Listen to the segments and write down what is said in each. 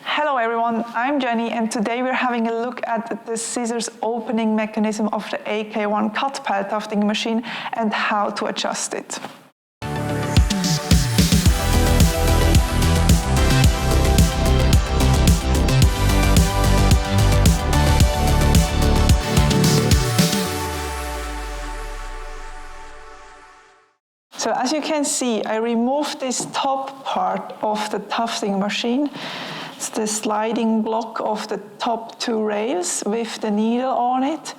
Hello everyone, I'm Jenny and today we're having a look at the scissors opening mechanism of the AK1 cut pile tufting machine and how to adjust it. So as you can see, I removed this top part of the tufting machine. It's the sliding block of the top two rails with the needle on it.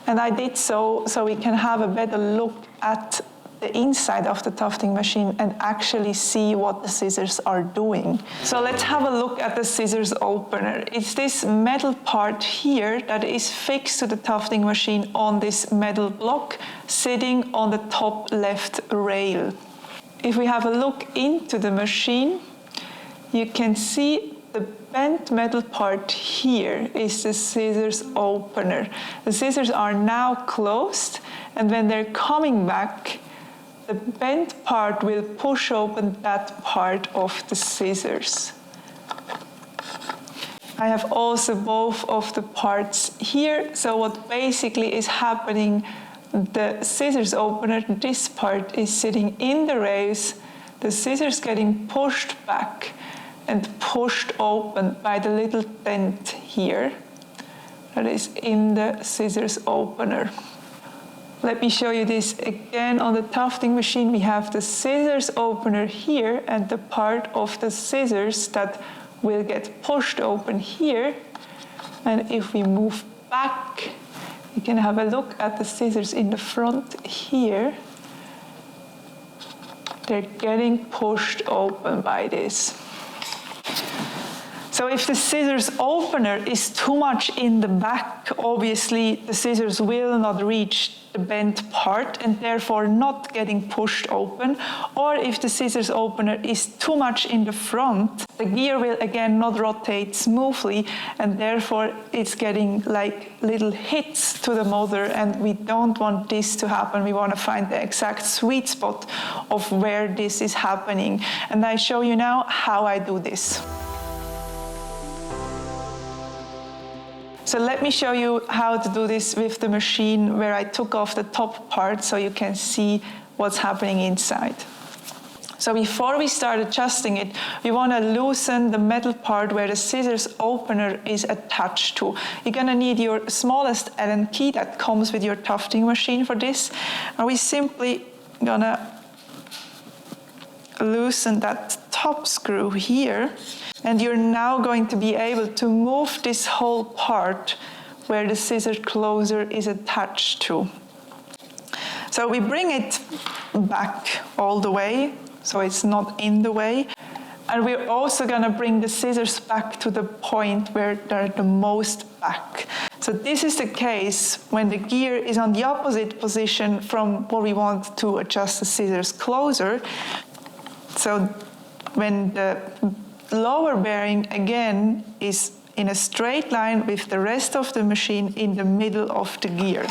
And I did so we can have a better look at the inside of the tufting machine and actually see what the scissors are doing. So let's have a look at the scissors opener. It's this metal part here that is fixed to the tufting machine on this metal block sitting on the top left rail. If we have a look into the machine, you can see the bent metal part here is the scissors opener. The scissors are now closed, and when they're coming back, the bent part will push open that part of the scissors. I have also both of the parts here. So what basically is happening, the scissors opener, this part is sitting in the rails, the scissors getting pushed back and pushed open by the little dent here that is in the scissors opener. Let me show you this again. On the tufting machine, we have the scissors opener here and the part of the scissors that will get pushed open here. And if we move back, you can have a look at the scissors in the front here. They're getting pushed open by this. So if the scissors opener is too much in the back, obviously the scissors will not reach the bent part and therefore not getting pushed open. Or if the scissors opener is too much in the front, the gear will again not rotate smoothly and therefore it's getting like little hits to the motor, and we don't want this to happen. We want to find the exact sweet spot of where this is happening. And I show you now how I do this. So let me show you how to do this with the machine where I took off the top part so you can see what's happening inside. So before we start adjusting it, we want to loosen the metal part where the scissors opener is attached to. You're going to need your smallest Allen key that comes with your tufting machine for this. And we simply going to loosen that top screw here. And you're now going to be able to move this whole part where the scissor closer is attached to. So we bring it back all the way, so it's not in the way. And we're also going to bring the scissors back to the point where they're the most back. So this is the case when the gear is on the opposite position from where we want to adjust the scissors closer. So when the lower bearing again is in a straight line with the rest of the machine in the middle of the gear.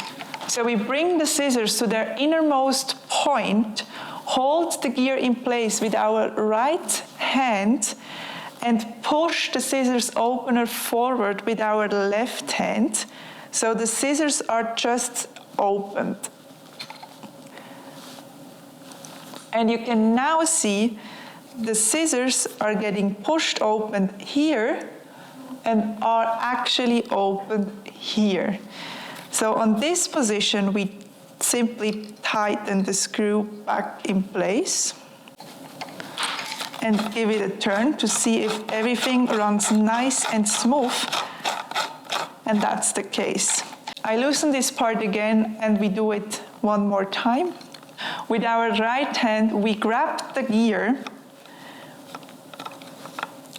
So we bring the scissors to their innermost point, hold the gear in place with our right hand, and push the scissors opener forward with our left hand. So the scissors are just opened. And you can now see the scissors are getting pushed open here and are actually open here. So on this position, we simply tighten the screw back in place and give it a turn to see if everything runs nice and smooth, and that's the case. I loosen this part again and we do it one more time. With our right hand, we grab the gear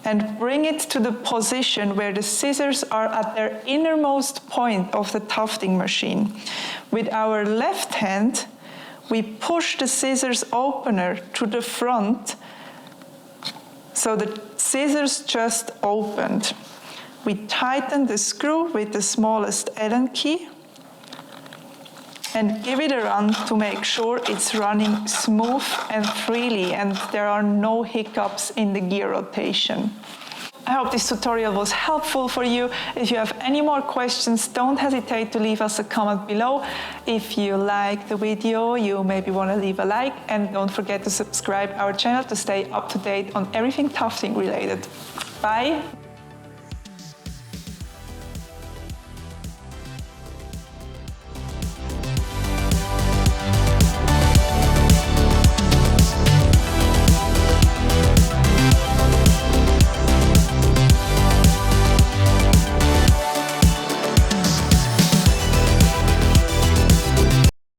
and bring it to the position where the scissors are at their innermost point of the tufting machine. With our left hand, we push the scissors opener to the front so the scissors just opened. We tighten the screw with the smallest Allen key and give it a run to make sure it's running smooth and freely and there are no hiccups in the gear rotation. I hope this tutorial was helpful for you. If you have any more questions, don't hesitate to leave us a comment below. If you like the video, you maybe want to leave a like, and don't forget to subscribe our channel to stay up to date on everything tufting related. Bye!